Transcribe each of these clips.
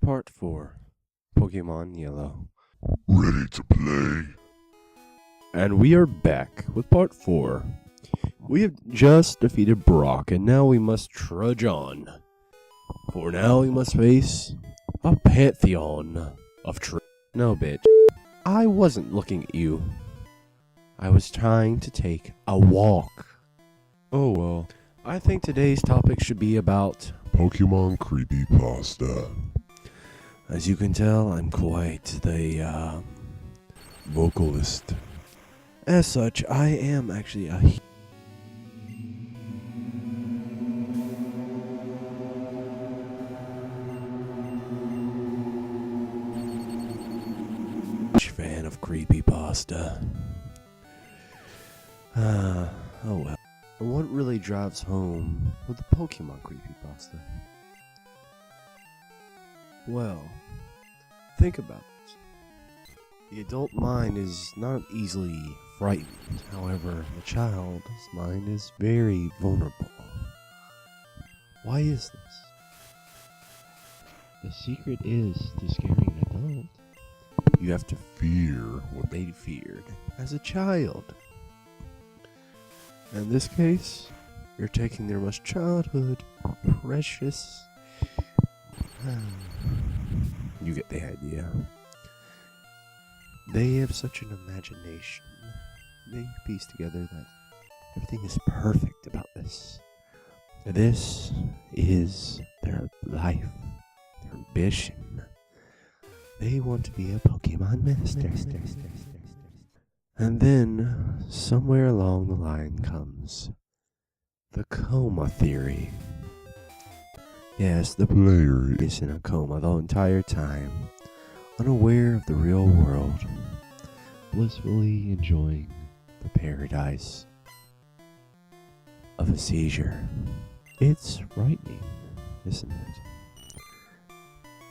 Part 4, Pokemon Yellow. Ready to play? And we are back with Part 4. We have just defeated Brock, and now we must trudge on. For now we must face a pantheon of No, bitch. I wasn't looking at you. I was trying to take a walk. Oh well. I think today's topic should be about Pokemon Creepypasta. As you can tell, I'm quite the Vocalist. As such, I am actually a huge fan of Creepypasta. Oh well. And what really drives home with the Pokemon Creepypasta? Well, think about it. The adult mind is not easily frightened. However, the child's mind is very vulnerable. Why is this? The secret is to scaring an adult. You have to fear what they feared as a child. In this case, you're taking their most childhood, precious... You get the idea. They have such an imagination. They piece together that everything is perfect about this. This is their life, their ambition. They want to be a Pokemon master. And then, somewhere along the line comes the coma theory. Yes, the player is in a coma the entire time, unaware of the real world, blissfully enjoying the paradise of a seizure. It's frightening, isn't it?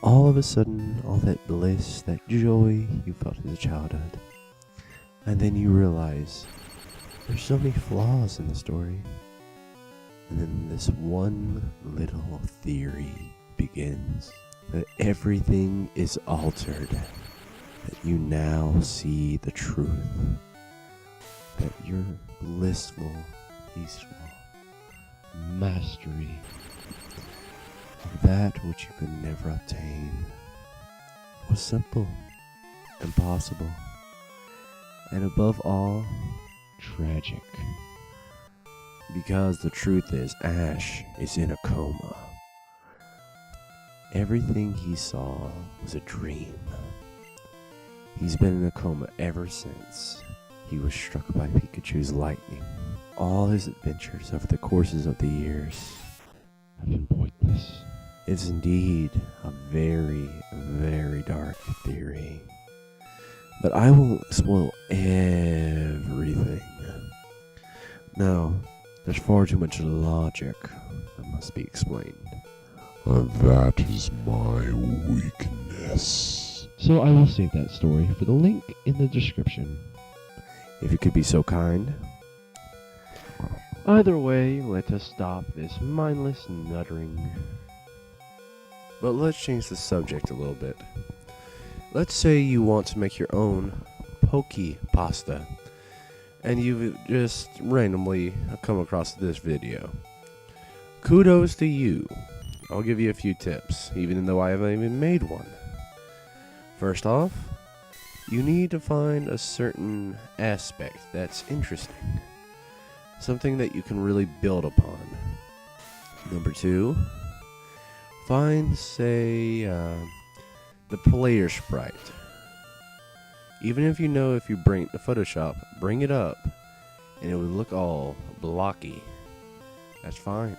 All of a sudden, all that bliss, that joy you felt as a childhood, and then you realize there's so many flaws in the story. And then this one little theory begins, that everything is altered, that you now see the truth, that your blissful, peaceful mastery of that which you could never obtain was simple, impossible, and above all, tragic. Because the truth is, Ash is in a coma. Everything he saw was a dream. He's been in a coma ever since he was struck by Pikachu's lightning. All his adventures over the courses of the years have been pointless. It's indeed a very, very dark theory. But I won't spoil everything. No. There's far too much logic that must be explained. That is my weakness. So I will save that story for the link in the description. If you could be so kind. Either way, let us stop this mindless nuttering. But let's change the subject a little bit. Let's say you want to make your own Pokepasta, and you've just randomly come across this video. Kudos to you. I'll give you a few tips, even though I haven't even made one. First off, you need to find a certain aspect that's interesting. Something that you can really build upon. Number 2, find, say, the player sprite. Even if you know if you bring the Photoshop, bring it up, and it would look all blocky. That's fine.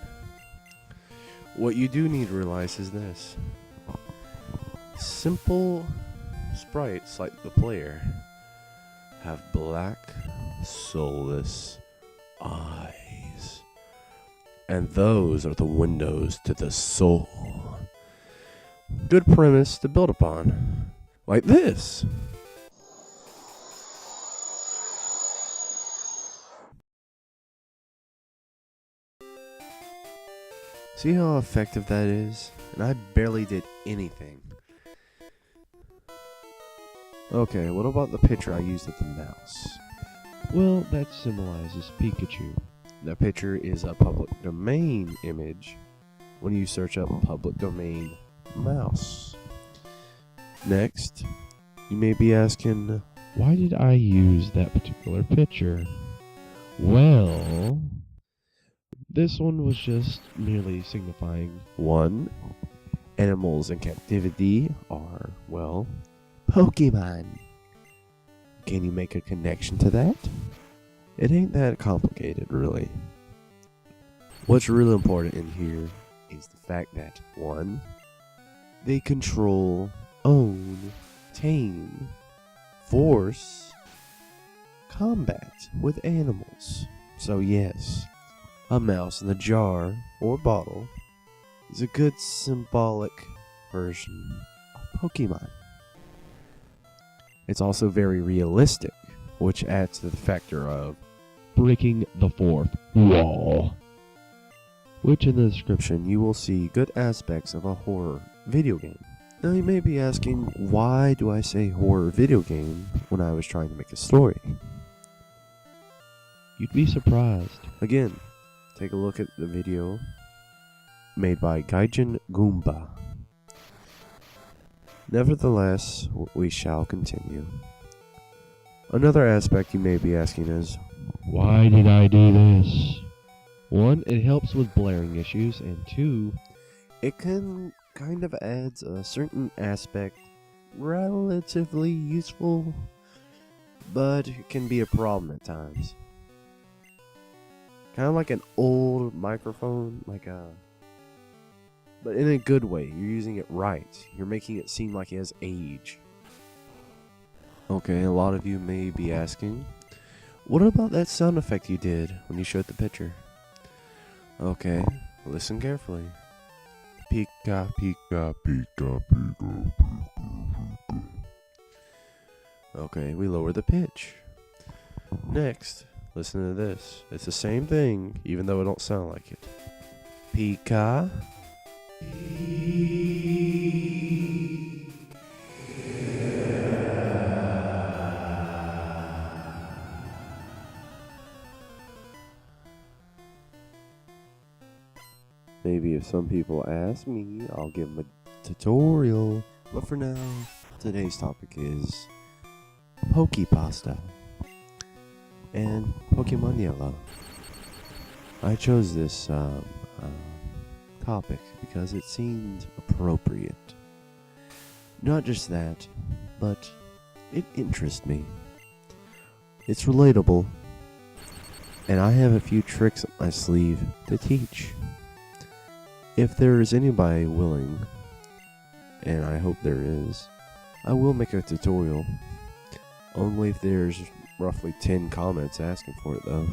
What you do need to realize is this. Simple sprites like the player have black, soulless eyes. And those are the windows to the soul. Good premise to build upon. Like this. See how effective that is? And I barely did anything. Okay, what about the picture I used of the mouse? Well, that symbolizes Pikachu. The picture is a public domain image when you search up public domain mouse. Next, you may be asking, why did I use that particular picture? Well, this one was just merely signifying 1. Animals in captivity are, well, Pokemon. Can you make a connection to that? It ain't that complicated, really. What's really important in here is the fact that 1. They control, own, tame, force, combat with animals. So yes, a mouse in a jar or bottle is a good symbolic version of Pokemon. It's also very realistic, which adds to the factor of breaking the fourth wall. Which in the description you will see good aspects of a horror video game. Now you may be asking, why do I say horror video game when I was trying to make a story? You'd be surprised. Again, take a look at the video made by Gaijin Goomba. Nevertheless, we shall continue. Another aspect you may be asking is, why did I do this? 1, it helps with blaring issues, and 2, it can kind of adds a certain aspect relatively useful, but it can be a problem at times. Kind of like an old microphone, but in a good way. You're using it right. You're making it seem like it has age. Okay, a lot of you may be asking, what about that sound effect you did when you showed the picture? Okay, listen carefully. Pika, pika, pika, pika, pika. Okay, we lower the pitch. Next, listen to this. It's the same thing, even though it don't sound like it. Pika. Maybe if some people ask me, I'll give them a tutorial. But for now, today's topic is Pokepasta and Pokemon Yellow. I chose this topic because it seemed appropriate. Not just that, but it interests me. It's relatable, and I have a few tricks up my sleeve to teach. If there is anybody willing, and I hope there is, I will make a tutorial. Only if there's roughly 10 comments asking for it though.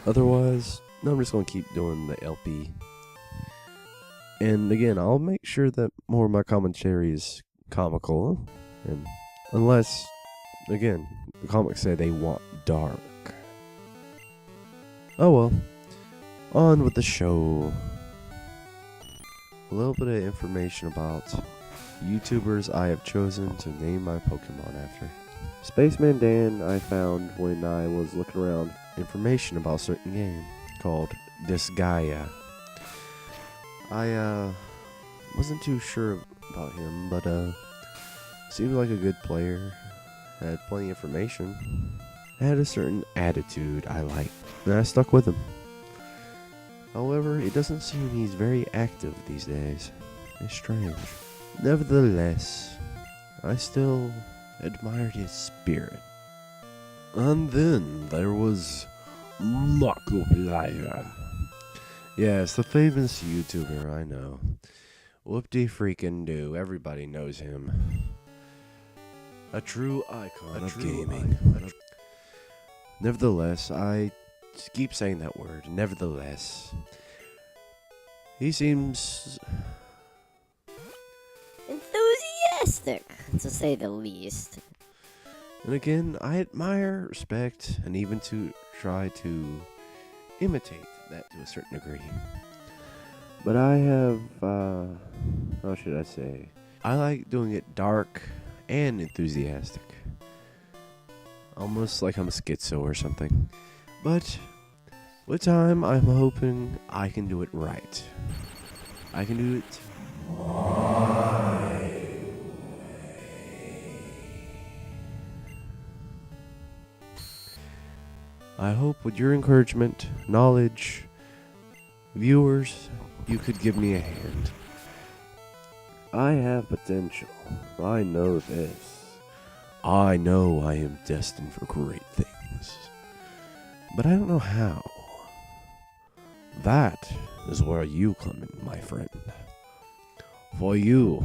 Otherwise, no, I'm just going to keep doing the LP. And again, I'll make sure that more of my commentary is comical. And unless, again, the comics say they want dark. Oh well. On with the show. A little bit of information about YouTubers I have chosen to name my Pokemon after. Spaceman Dan I found when I was looking around information about a certain game called Disgaea. I wasn't too sure about him, but seemed like a good player. Had plenty of information. Had a certain attitude I liked, and I stuck with him. However, it doesn't seem he's very active these days. It's strange. Nevertheless, I still admired his spirit. And then there was Markiplier. Yes, the famous YouTuber, I know. Whoop-de-freaking-do, everybody knows him. A true icon of gaming. Nevertheless, I keep saying that word, nevertheless. He seems enthusiastic, to say the least. And again, I admire, respect, and even to try to imitate that to a certain degree. But I have, how should I say? I like doing it dark and enthusiastic. Almost like I'm a schizo or something. But with time, I'm hoping I can do it right. I can do it my way. I hope with your encouragement, knowledge, viewers, you could give me a hand. I have potential. I know this. I know I am destined for great things. But I don't know how. That is where you come in, my friend. For you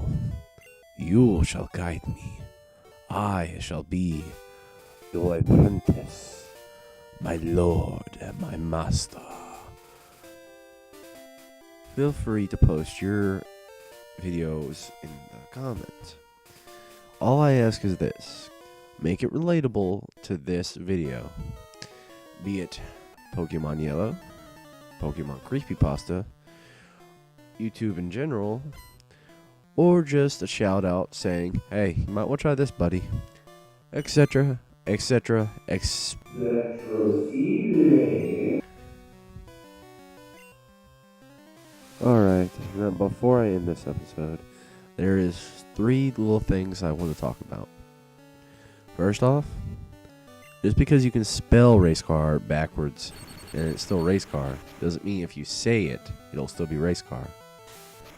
shall guide me. I shall be your apprentice, my lord and my master. Feel free to post your videos in the comments. All I ask is this: make it relatable to this video. Be it Pokemon Yellow, Pokemon Creepypasta, YouTube in general, or just a shout out saying, hey, you might want to try this, buddy, etc., etc., Alright, now before I end this episode, there is 3 little things I want to talk about. First off, just because you can spell race car backwards and it's still race car, doesn't mean if you say it, it'll still be race car.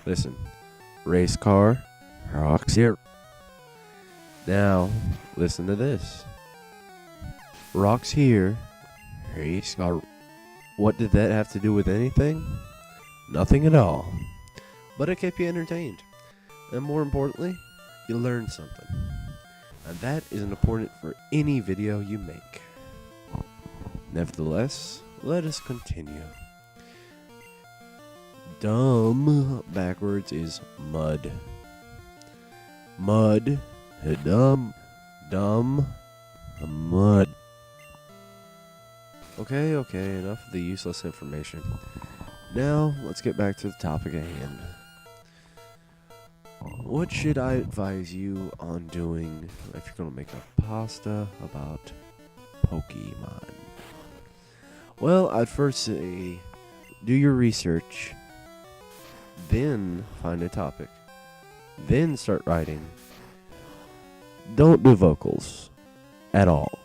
Listen, race car, rocks here. Now, listen to this. Rocks here, race car. What did that have to do with anything? Nothing at all. But it kept you entertained. And more importantly, you learned something. And that is important for any video you make. Nevertheless, let us continue. Dumb backwards is mud. Mud. Dumb. Mud. Okay, enough of the useless information. Now, let's get back to the topic at hand. What should I advise you on doing if you're going to make a pasta about Pokemon? Well, I'd first say do your research, then find a topic, then start writing. Don't do vocals at all.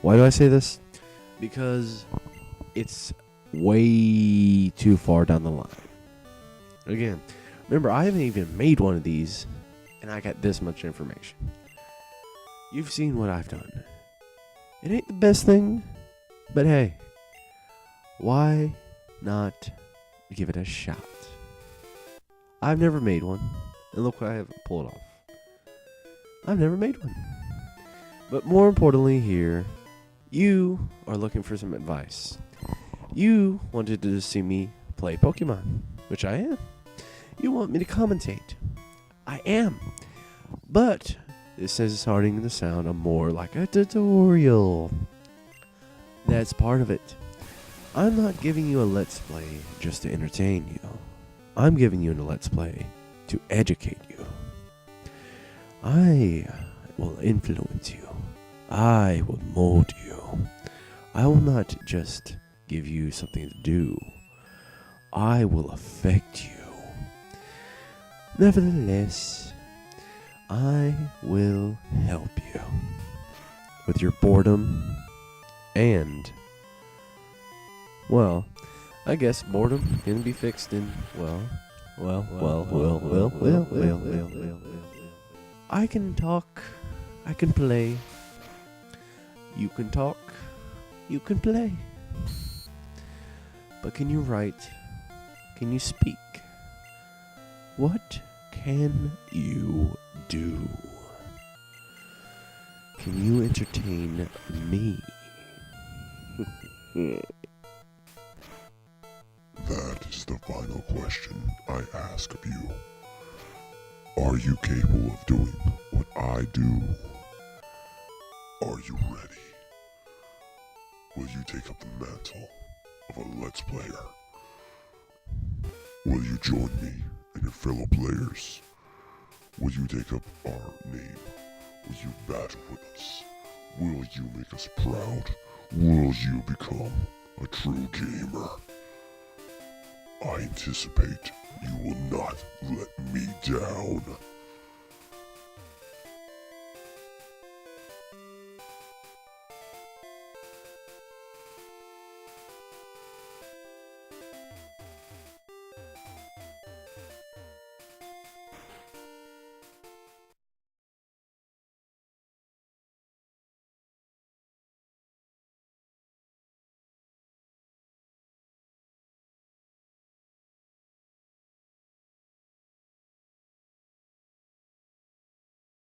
Why do I say this? Because it's way too far down the line. Again, remember, I haven't even made one of these, and I got this much information. You've seen what I've done. It ain't the best thing, but hey, why not give it a shot? I've never made one, and look what I have pulled off. I've never made one. But more importantly here, you are looking for some advice. You wanted to see me play Pokemon, which I am. You want me to commentate. I am. But this is starting to sound more like a tutorial. That's part of it. I'm not giving you a Let's Play just to entertain you. I'm giving you a Let's Play to educate you. I will influence you. I will mold you. I will not just give you something to do. I will affect you. Nevertheless, I will help you with your boredom and, well, I guess boredom can be fixed in, well. I can talk, I can play. You can talk, you can play. But can you write? Can you speak? What can you do? Can you entertain me? That is the final question I ask of you. Are you capable of doing what I do? Are you ready? Will you take up the mantle of a Let's Player? Will you join me and your fellow players Will you take up our name? Will you battle with us? Will you make us proud? Will you become a true gamer? I anticipate you will not let me down.